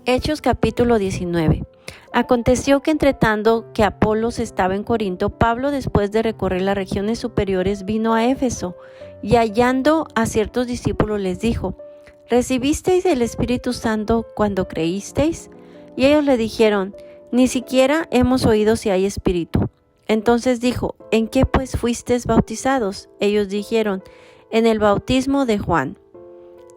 Hechos capítulo 19. Aconteció que entretanto que Apolos estaba en Corinto, Pablo, después de recorrer las regiones superiores, vino a Éfeso, y hallando a ciertos discípulos les dijo: ¿Recibisteis el Espíritu Santo cuando creísteis? Y ellos le dijeron: Ni siquiera hemos oído si hay Espíritu. Entonces dijo: ¿En qué pues fuisteis bautizados? Ellos dijeron: En el bautismo de Juan.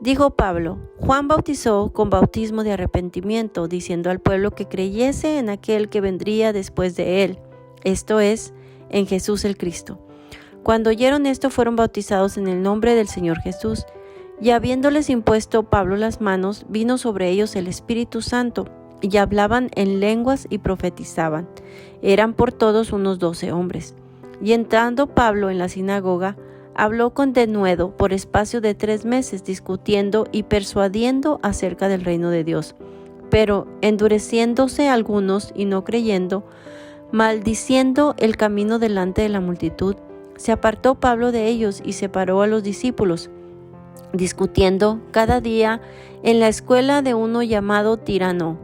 Dijo Pablo: Juan bautizó con bautismo de arrepentimiento, diciendo al pueblo que creyese en aquel que vendría después de él, esto es, en Jesús el Cristo. Cuando oyeron esto, fueron bautizados en el nombre del Señor Jesús, y habiéndoles impuesto Pablo las manos, vino sobre ellos el Espíritu Santo, y hablaban en lenguas y profetizaban. Eran por todos unos 12 hombres. Y entrando Pablo en la sinagoga, habló con denuedo por espacio de 3 meses, discutiendo y persuadiendo acerca del reino de Dios. Pero endureciéndose algunos y no creyendo, maldiciendo el camino delante de la multitud, se apartó Pablo de ellos y separó a los discípulos, discutiendo cada día en la escuela de uno llamado Tirano.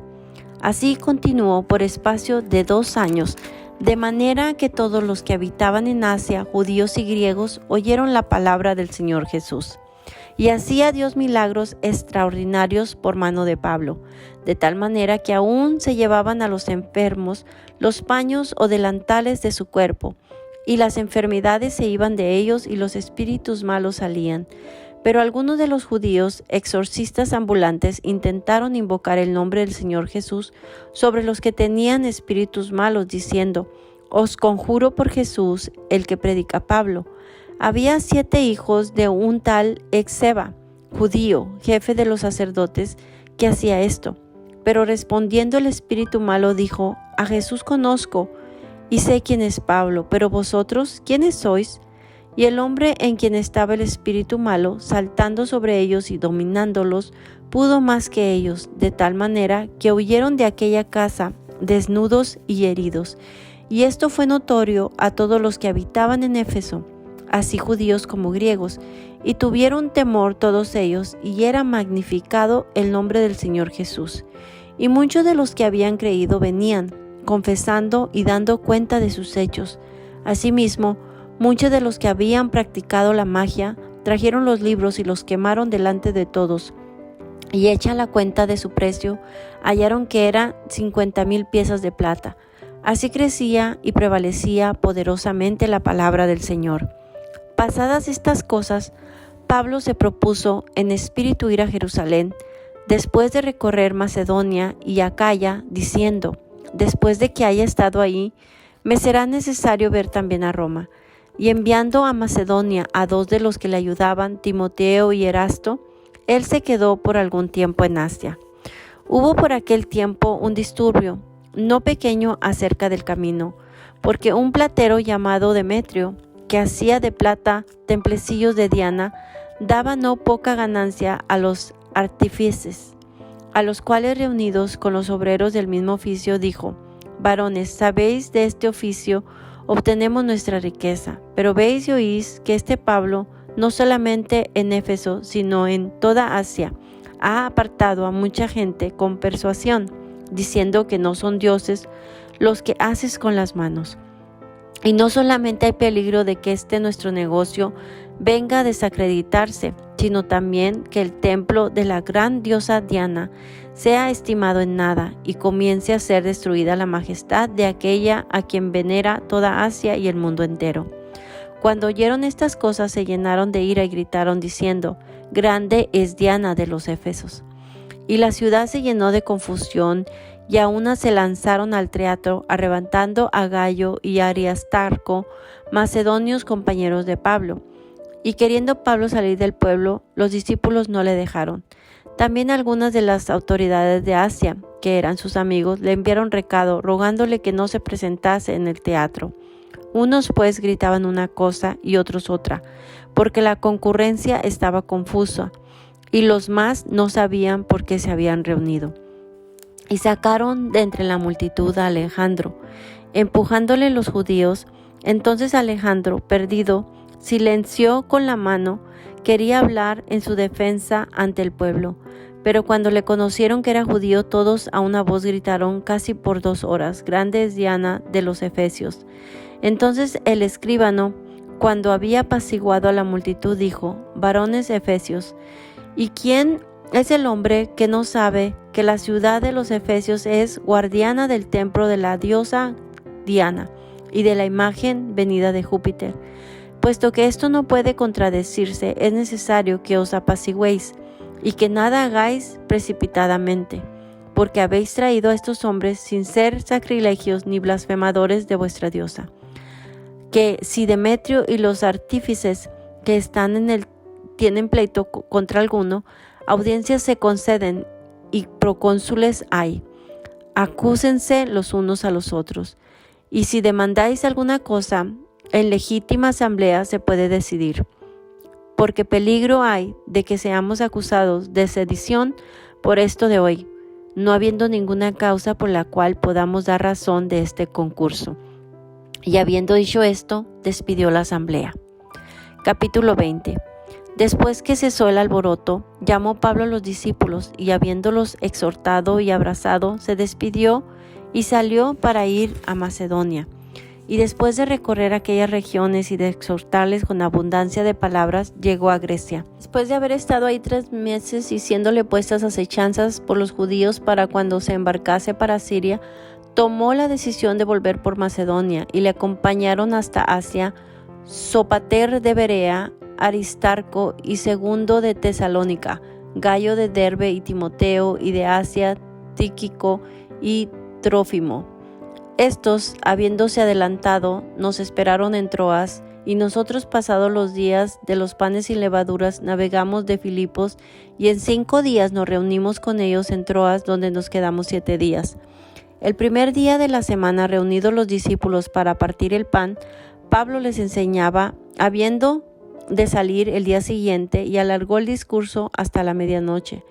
Así continuó por espacio de 2 años, de manera que todos los que habitaban en Asia, judíos y griegos, oyeron la palabra del Señor Jesús. Y hacía Dios milagros extraordinarios por mano de Pablo, de tal manera que aún se llevaban a los enfermos los paños o delantales de su cuerpo, y las enfermedades se iban de ellos y los espíritus malos salían. Pero algunos de los judíos, exorcistas ambulantes, intentaron invocar el nombre del Señor Jesús sobre los que tenían espíritus malos, diciendo: Os conjuro por Jesús, el que predica Pablo. Había 7 hijos de un tal Esceva, judío, jefe de los sacerdotes, que hacía esto. Pero respondiendo el espíritu malo dijo: A Jesús conozco, y sé quién es Pablo, pero vosotros, ¿quiénes sois? Y el hombre en quien estaba el espíritu malo, saltando sobre ellos y dominándolos, pudo más que ellos, de tal manera que huyeron de aquella casa, desnudos y heridos. Y esto fue notorio a todos los que habitaban en Éfeso, así judíos como griegos, y tuvieron temor todos ellos, y era magnificado el nombre del Señor Jesús. Y muchos de los que habían creído venían, confesando y dando cuenta de sus hechos. Asimismo, muchos de los que habían practicado la magia trajeron los libros y los quemaron delante de todos, y hecha la cuenta de su precio, hallaron que era 50,000 piezas de plata. Así crecía y prevalecía poderosamente la palabra del Señor. Pasadas estas cosas, Pablo se propuso en espíritu ir a Jerusalén, después de recorrer Macedonia y Acaya, diciendo: Después de que haya estado ahí, me será necesario ver también a Roma. Y enviando a Macedonia a 2 de los que le ayudaban, Timoteo y Erasto, él se quedó por algún tiempo en Asia. Hubo por aquel tiempo un disturbio, no pequeño, acerca del camino, porque un platero llamado Demetrio, que hacía de plata templecillos de Diana, daba no poca ganancia a los artífices, a los cuales, reunidos con los obreros del mismo oficio, dijo: Varones, sabéis de este oficio obtenemos nuestra riqueza, pero veis y oís que este Pablo, no solamente en Éfeso, sino en toda Asia, ha apartado a mucha gente con persuasión, diciendo que no son dioses los que haces con las manos. Y no solamente hay peligro de que nuestro negocio venga a desacreditarse, sino también que el templo de la gran diosa Diana sea estimado en nada y comience a ser destruida la majestad de aquella a quien venera toda Asia y el mundo entero. Cuando oyeron estas cosas, se llenaron de ira y gritaron diciendo: Grande es Diana de los Efesos. Y la ciudad se llenó de confusión, y a una se lanzaron al teatro, arrebatando a Gayo y a Aristarco, macedonios compañeros de Pablo. Y queriendo Pablo salir del pueblo, los discípulos no le dejaron. También algunas de las autoridades de Asia, que eran sus amigos, le enviaron recado, rogándole que no se presentase en el teatro. Unos pues gritaban una cosa y otros otra, porque la concurrencia estaba confusa, y los más no sabían por qué se habían reunido. Y sacaron de entre la multitud a Alejandro, empujándole los judíos. Entonces Alejandro, perdido, silenció con la mano, quería hablar en su defensa ante el pueblo, Pero cuando le conocieron que era judío, todos a una voz gritaron casi por 2 horas: «Grande es Diana de los Efesios». Entonces el escribano, cuando había apaciguado a la multitud, dijo: «Varones efesios, ¿y quién es el hombre que no sabe que la ciudad de los Efesios es guardiana del templo de la diosa Diana y de la imagen venida de Júpiter? Puesto que esto no puede contradecirse, es necesario que os apaciguéis y que nada hagáis precipitadamente, porque habéis traído a estos hombres sin ser sacrilegios ni blasfemadores de vuestra diosa. Que si Demetrio y los artífices que están en él tienen pleito contra alguno, audiencias se conceden y procónsules hay. Acúsense los unos a los otros. Y si demandáis alguna cosa, en legítima asamblea se puede decidir. Porque peligro hay de que seamos acusados de sedición por esto de hoy, no habiendo ninguna causa por la cual podamos dar razón de este concurso». Y habiendo dicho esto, despidió la asamblea. Capítulo 20. Después que cesó el alboroto, llamó Pablo a los discípulos y, habiéndolos exhortado y abrazado, se despidió y salió para ir a Macedonia. Y después de recorrer aquellas regiones y de exhortarles con abundancia de palabras, llegó a Grecia. Después de haber estado ahí 3 meses y siéndole puestas acechanzas por los judíos para cuando se embarcase para Siria, tomó la decisión de volver por Macedonia, y le acompañaron hasta Asia Sópater de Berea, Aristarco y Segundo de Tesalónica, Gayo de Derbe y Timoteo, y de Asia Tíquico y Trófimo. Estos, habiéndose adelantado, nos esperaron en Troas, y nosotros, pasados los días de los panes sin levaduras, navegamos de Filipos, y en 5 días nos reunimos con ellos en Troas, donde nos quedamos 7 días. El primer día de la semana, reunidos los discípulos para partir el pan, Pablo les enseñaba, habiendo de salir el día siguiente, y alargó el discurso hasta la medianoche.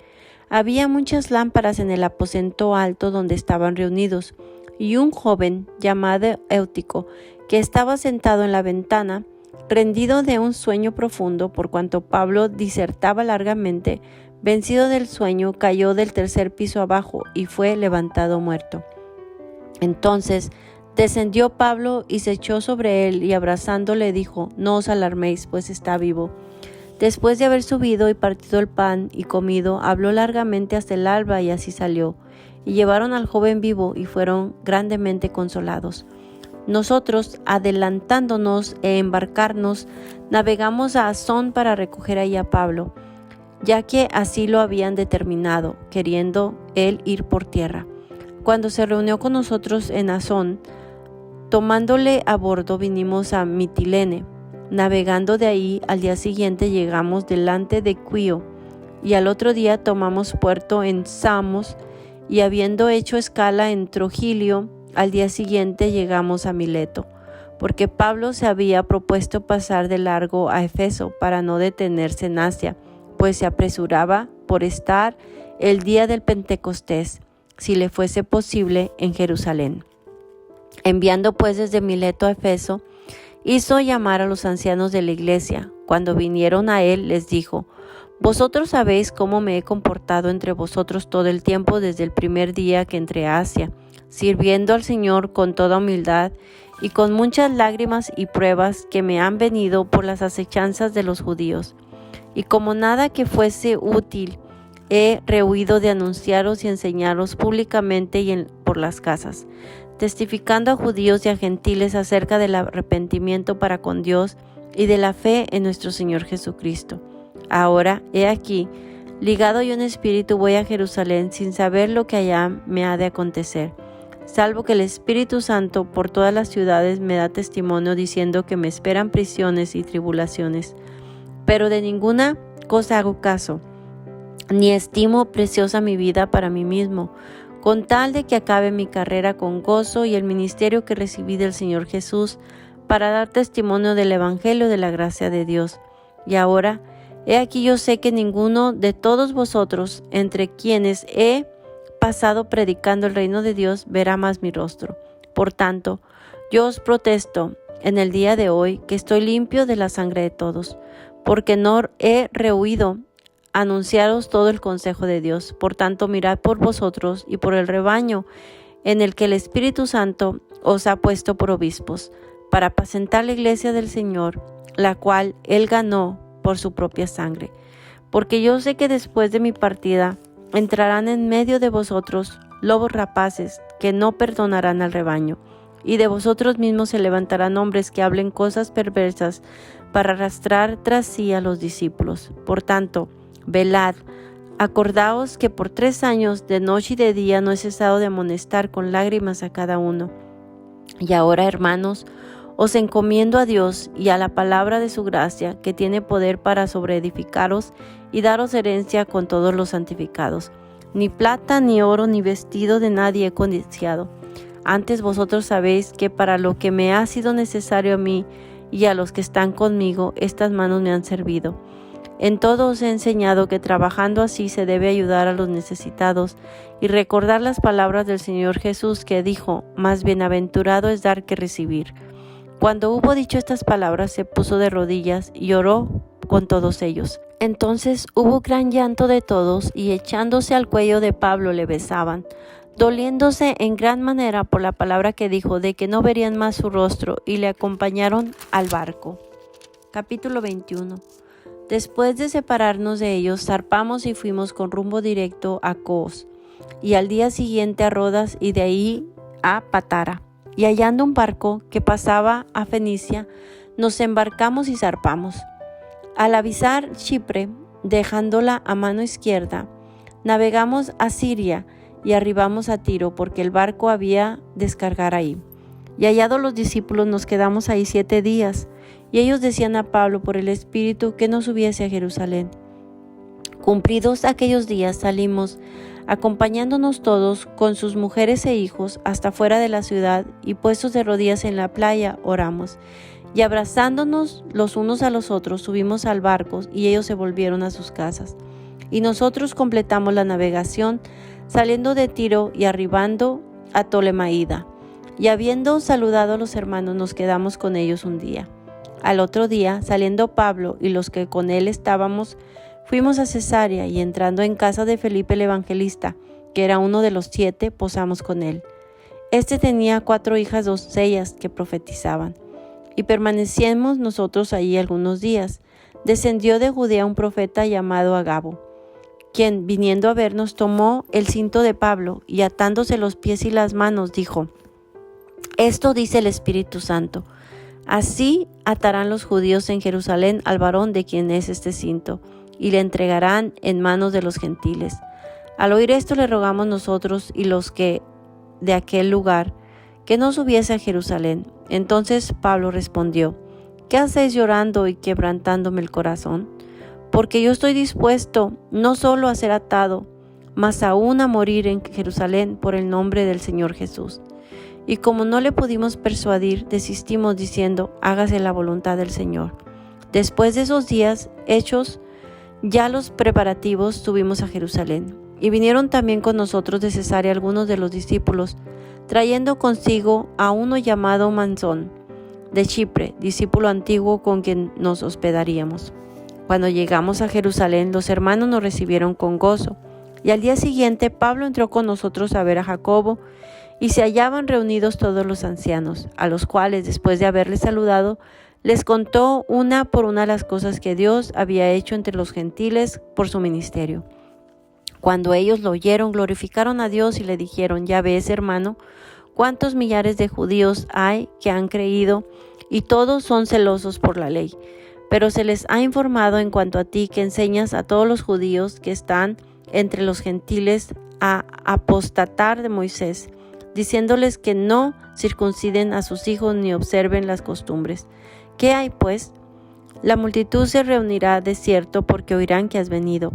Había muchas lámparas en el aposento alto donde estaban reunidos, y un joven llamado Éutico, que estaba sentado en la ventana, rendido de un sueño profundo, por cuanto Pablo disertaba largamente, vencido del sueño, cayó del 3er piso abajo y fue levantado muerto. Entonces descendió Pablo y se echó sobre él, y abrazándole dijo: «No os alarméis, pues está vivo». Después de haber subido y partido el pan y comido, habló largamente hasta el alba, y así salió. Y llevaron al joven vivo y fueron grandemente consolados. Nosotros, adelantándonos e embarcarnos, navegamos a Asón para recoger allí a Pablo, ya que así lo habían determinado, queriendo él ir por tierra. Cuando se reunió con nosotros en Asón, tomándole a bordo, vinimos a Mitilene. Navegando de ahí, al día siguiente llegamos delante de Quío, y al otro día tomamos puerto en Samos, y habiendo hecho escala en Trogilio, al día siguiente llegamos a Mileto, porque Pablo se había propuesto pasar de largo a Efeso para no detenerse en Asia, pues se apresuraba por estar el día del Pentecostés, si le fuese posible, en Jerusalén. Enviando pues desde Mileto a Efeso, hizo llamar a los ancianos de la iglesia. Cuando vinieron a él, les dijo: «Vosotros sabéis cómo me he comportado entre vosotros todo el tiempo desde el primer día que entré a Asia, sirviendo al Señor con toda humildad y con muchas lágrimas y pruebas que me han venido por las acechanzas de los judíos. Y como nada que fuese útil, he rehuido de anunciaros y enseñaros públicamente y por las casas, testificando a judíos y a gentiles acerca del arrepentimiento para con Dios y de la fe en nuestro Señor Jesucristo. Ahora, he aquí, ligado yo en espíritu, voy a Jerusalén sin saber lo que allá me ha de acontecer, salvo que el Espíritu Santo por todas las ciudades me da testimonio diciendo que me esperan prisiones y tribulaciones. Pero de ninguna cosa hago caso, ni estimo preciosa mi vida para mí mismo, con tal de que acabe mi carrera con gozo y el ministerio que recibí del Señor Jesús, para dar testimonio del Evangelio de la gracia de Dios. Y ahora, he aquí yo sé que ninguno de todos vosotros, entre quienes he pasado predicando el reino de Dios, verá más mi rostro. Por tanto, yo os protesto en el día de hoy que estoy limpio de la sangre de todos, porque no he rehuido anunciaros todo el consejo de Dios. Por tanto, mirad por vosotros y por el rebaño en el que el Espíritu Santo os ha puesto por obispos, para apacentar la iglesia del Señor, la cual Él ganó por su propia sangre. Porque yo sé que después de mi partida entrarán en medio de vosotros lobos rapaces que no perdonarán al rebaño, y de vosotros mismos se levantarán hombres que hablen cosas perversas para arrastrar tras sí a los discípulos. Por tanto, velad, acordaos que por 3 años de noche y de día no he cesado de amonestar con lágrimas a cada uno. Y ahora, hermanos, os encomiendo a Dios y a la palabra de su gracia, que tiene poder para sobreedificaros y daros herencia con todos los santificados. Ni plata, ni oro, ni vestido de nadie he codiciado. Antes vosotros sabéis que para lo que me ha sido necesario a mí y a los que están conmigo, estas manos me han servido. En todo os he enseñado que trabajando así se debe ayudar a los necesitados y recordar las palabras del Señor Jesús, que dijo: más bienaventurado es dar que recibir. Cuando hubo dicho estas palabras, se puso de rodillas y oró con todos ellos. Entonces hubo gran llanto de todos, y echándose al cuello de Pablo le besaban, doliéndose en gran manera por la palabra que dijo, de que no verían más su rostro, y le acompañaron al barco. Capítulo 21. Después de separarnos de ellos, zarpamos y fuimos con rumbo directo a Cos, y al día siguiente a Rodas, y de ahí a Patara. Y hallando un barco que pasaba a Fenicia, nos embarcamos y zarpamos. Al avisar Chipre, dejándola a mano izquierda, navegamos a Siria y arribamos a Tiro, porque el barco había descargar ahí. Y hallados los discípulos, nos quedamos ahí 7 días, y ellos decían a Pablo por el Espíritu que no subiese a Jerusalén. Cumplidos aquellos días, salimos, acompañándonos todos con sus mujeres e hijos, hasta fuera de la ciudad, y puestos de rodillas en la playa, oramos. Y abrazándonos los unos a los otros, subimos al barco, y ellos se volvieron a sus casas. Y nosotros completamos la navegación, saliendo de Tiro y arribando a Ptolemaida. Y habiendo saludado a los hermanos, nos quedamos con ellos un día. Al otro día, saliendo Pablo y los que con él estábamos, fuimos a Cesarea, y entrando en casa de Felipe el evangelista, que era uno de los 7, posamos con él. Este tenía 4 hijas doncellas que profetizaban. Y permanecimos nosotros allí algunos días. Descendió de Judea un profeta llamado Agabo, quien, viniendo a vernos, tomó el cinto de Pablo, y atándose los pies y las manos, dijo: esto dice el Espíritu Santo: así atarán los judíos en Jerusalén al varón de quien es este cinto, y le entregarán en manos de los gentiles. Al oír esto, le rogamos nosotros y los que de aquel lugar, que no subiese a Jerusalén. Entonces Pablo respondió: ¿qué hacéis llorando y quebrantándome el corazón? Porque yo estoy dispuesto no solo a ser atado, mas aún a morir en Jerusalén por el nombre del Señor Jesús. Y como no le pudimos persuadir, desistimos diciendo: hágase la voluntad del Señor. Después de esos días, hechos ya los preparativos, subimos a Jerusalén. Y vinieron también con nosotros de Cesarea algunos de los discípulos, trayendo consigo a uno llamado Mnason, de Chipre, discípulo antiguo con quien nos hospedaríamos. Cuando llegamos a Jerusalén, los hermanos nos recibieron con gozo. Y al día siguiente, Pablo entró con nosotros a ver a Jacobo, y se hallaban reunidos todos los ancianos, a los cuales, después de haberles saludado, les contó una por una las cosas que Dios había hecho entre los gentiles por su ministerio. Cuando ellos lo oyeron, glorificaron a Dios y le dijeron: ya ves, hermano, cuántos millares de judíos hay que han creído, y todos son celosos por la ley. Pero se les ha informado en cuanto a ti, que enseñas a todos los judíos que están entre los gentiles a apostatar de Moisés, diciéndoles que no circunciden a sus hijos ni observen las costumbres. ¿Qué hay, pues? La multitud se reunirá de cierto, porque oirán que has venido.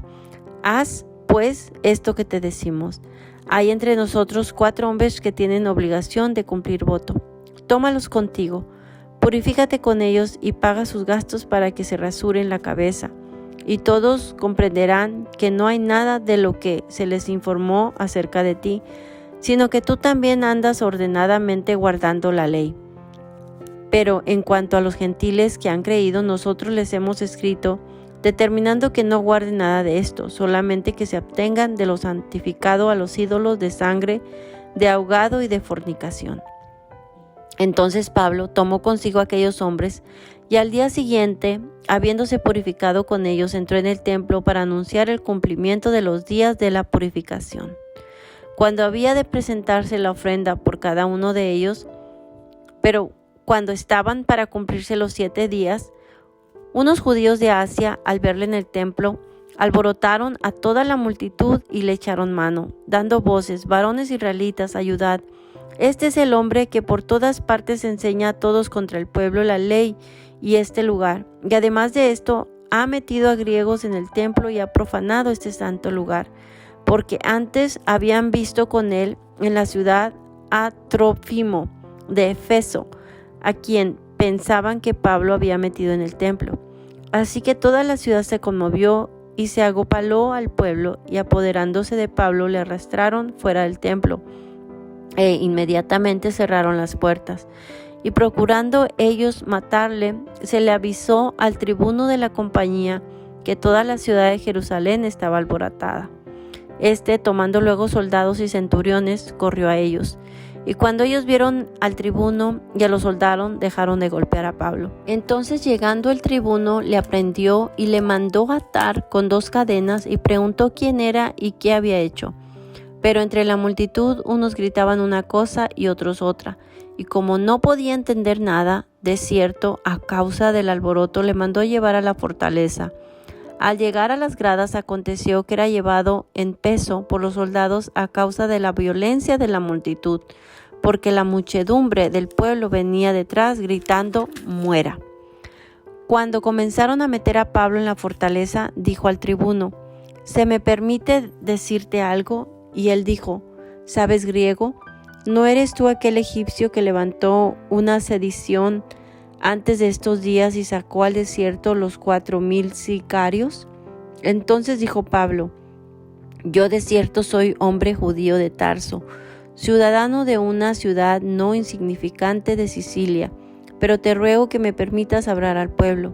Haz, pues, esto que te decimos. Hay entre nosotros 4 hombres que tienen obligación de cumplir voto. Tómalos contigo, purifícate con ellos y paga sus gastos para que se rasuren la cabeza. Y todos comprenderán que no hay nada de lo que se les informó acerca de ti, sino que tú también andas ordenadamente guardando la ley. Pero en cuanto a los gentiles que han creído, nosotros les hemos escrito determinando que no guarden nada de esto, solamente que se abstengan de lo santificado a los ídolos, de sangre, de ahogado y de fornicación. Entonces Pablo tomó consigo a aquellos hombres y al día siguiente, habiéndose purificado con ellos, entró en el templo para anunciar el cumplimiento de los días de la purificación. Cuando había de presentarse la ofrenda por cada uno de ellos, pero cuando estaban para cumplirse los 7 días, unos judíos de Asia, al verle en el templo, alborotaron a toda la multitud y le echaron mano, dando voces: varones israelitas, ayudad. Este es el hombre que por todas partes enseña a todos contra el pueblo la ley y este lugar. Y además de esto, ha metido a griegos en el templo y ha profanado este santo lugar, porque antes habían visto con él en la ciudad a Trófimo de Efeso, a quien pensaban que Pablo había metido en el templo. Así que toda la ciudad se conmovió y se agopaló al pueblo, y apoderándose de Pablo le arrastraron fuera del templo, e inmediatamente cerraron las puertas. Y procurando ellos matarle, se le avisó al tribuno de la compañía que toda la ciudad de Jerusalén estaba alborotada. Tomando luego soldados y centuriones, corrió a ellos. Y cuando ellos vieron al tribuno y a los soldados, dejaron de golpear a Pablo. Entonces, llegando el tribuno, le aprendió y le mandó atar con 2 cadenas y preguntó quién era y qué había hecho. Pero entre la multitud unos gritaban una cosa y otros otra. Y como no podía entender nada, de cierto, a causa del alboroto, le mandó llevar a la fortaleza. Al llegar a las gradas, aconteció que era llevado en peso por los soldados a causa de la violencia de la multitud, porque la muchedumbre del pueblo venía detrás gritando: muera. Cuando comenzaron a meter a Pablo en la fortaleza, dijo al tribuno: ¿se me permite decirte algo? Y él dijo: ¿sabes griego? ¿No eres tú aquel egipcio que levantó una sedición antes de estos días y sacó al desierto los 4,000 sicarios? Entonces dijo Pablo: yo de cierto soy hombre judío de Tarso, ciudadano de una ciudad no insignificante de Sicilia, pero te ruego que me permitas hablar al pueblo.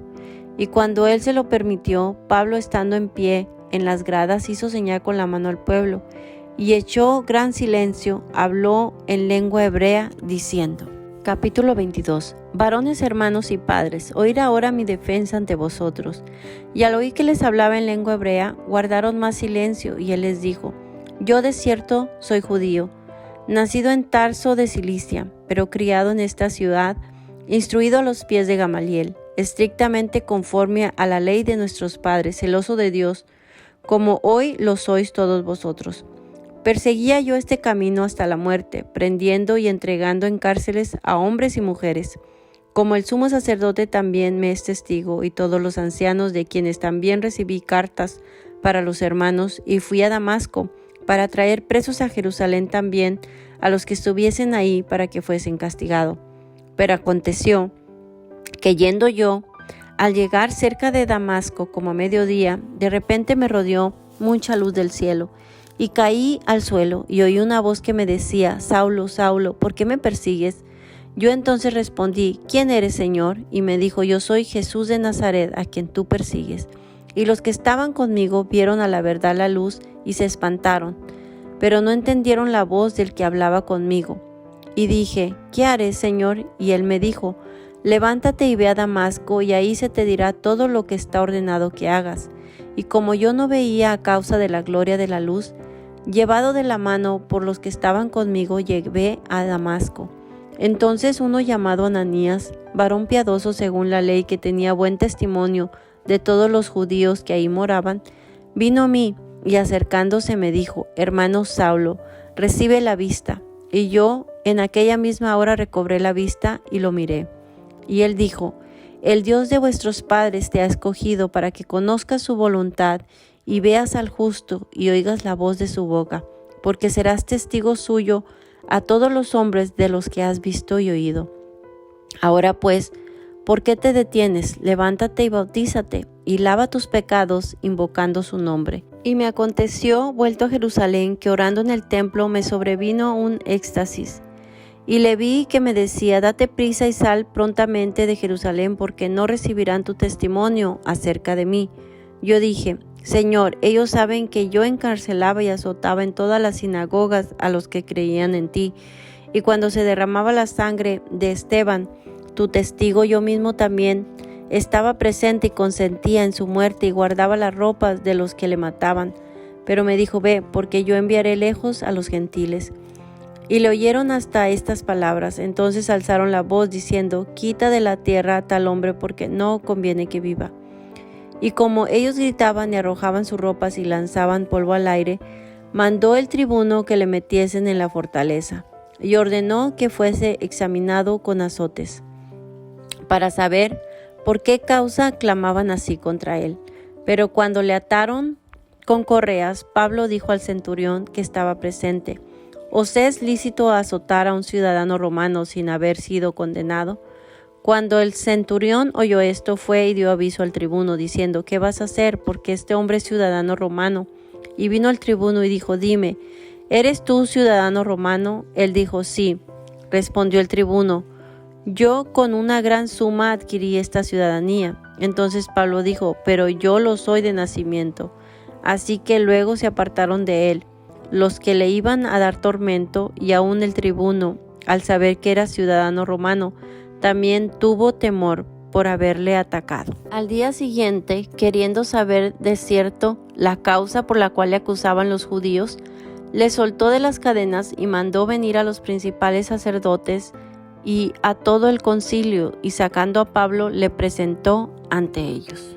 Y cuando él se lo permitió, Pablo, estando en pie en las gradas, hizo señal con la mano al pueblo, y echó gran silencio, habló en lengua hebrea, diciendo: Capítulo 22. Varones, hermanos y padres, oíd ahora mi defensa ante vosotros. Y al oír que les hablaba en lengua hebrea, guardaron más silencio, y él les dijo: yo de cierto soy judío, nacido en Tarso de Cilicia, pero criado en esta ciudad, instruido a los pies de Gamaliel, estrictamente conforme a la ley de nuestros padres, celoso de Dios, como hoy lo sois todos vosotros. Perseguía yo este camino hasta la muerte, prendiendo y entregando en cárceles a hombres y mujeres. Como el sumo sacerdote también me es testigo, y todos los ancianos, de quienes también recibí cartas para los hermanos, y fui a Damasco para traer presos a Jerusalén también a los que estuviesen ahí, para que fuesen castigados. Pero aconteció que yendo yo, al llegar cerca de Damasco como a mediodía, de repente me rodeó mucha luz del cielo, y caí al suelo, y oí una voz que me decía: Saulo, Saulo, ¿por qué me persigues? Yo entonces respondí: ¿quién eres, Señor? Y me dijo: yo soy Jesús de Nazaret, a quien tú persigues. Y los que estaban conmigo vieron a la verdad la luz y se espantaron, pero no entendieron la voz del que hablaba conmigo. Y dije: ¿qué haré, Señor? Y él me dijo: levántate y ve a Damasco, y ahí se te dirá todo lo que está ordenado que hagas. Y como yo no veía a causa de la gloria de la luz, llevado de la mano por los que estaban conmigo, llegué a Damasco. Entonces uno llamado Ananías, varón piadoso según la ley, que tenía buen testimonio de todos los judíos que ahí moraban, vino a mí y acercándose me dijo: hermano Saulo, recibe la vista. Y yo en aquella misma hora recobré la vista y lo miré. Y él dijo: el Dios de vuestros padres te ha escogido para que conozcas su voluntad y veas al justo y oigas la voz de su boca, porque serás testigo suyo a todos los hombres de los que has visto y oído. Ahora pues, ¿por qué te detienes? Levántate y bautízate, y lava tus pecados, invocando su nombre. Y me aconteció, vuelto a Jerusalén, que orando en el templo me sobrevino un éxtasis. Y le vi que me decía: date prisa y sal prontamente de Jerusalén, porque no recibirán tu testimonio acerca de mí. Yo dije: Señor, ellos saben que yo encarcelaba y azotaba en todas las sinagogas a los que creían en ti, y cuando se derramaba la sangre de Esteban, tu testigo, yo mismo también estaba presente y consentía en su muerte y guardaba las ropas de los que le mataban. Pero me dijo: ve, porque yo enviaré lejos a los gentiles. Y le oyeron hasta estas palabras. Entonces alzaron la voz diciendo: quita de la tierra a tal hombre, porque no conviene que viva. Y como ellos gritaban y arrojaban sus ropas y lanzaban polvo al aire, mandó el tribuno que le metiesen en la fortaleza, y ordenó que fuese examinado con azotes, para saber por qué causa clamaban así contra él. Pero cuando le ataron con correas, Pablo dijo al centurión que estaba presente: ¿os es lícito azotar a un ciudadano romano sin haber sido condenado? Cuando el centurión oyó esto, fue y dio aviso al tribuno, diciendo: ¿qué vas a hacer? Porque este hombre es ciudadano romano. Y vino al tribuno y dijo: dime, ¿eres tú ciudadano romano? Él dijo: sí. Respondió el tribuno: yo con una gran suma adquirí esta ciudadanía. Entonces Pablo dijo: pero yo lo soy de nacimiento. Así que luego se apartaron de él los que le iban a dar tormento, y aun el tribuno, al saber que era ciudadano romano, también tuvo temor por haberle atacado. Al día siguiente, queriendo saber de cierto la causa por la cual le acusaban los judíos, le soltó de las cadenas y mandó venir a los principales sacerdotes y a todo el concilio, y sacando a Pablo le presentó ante ellos.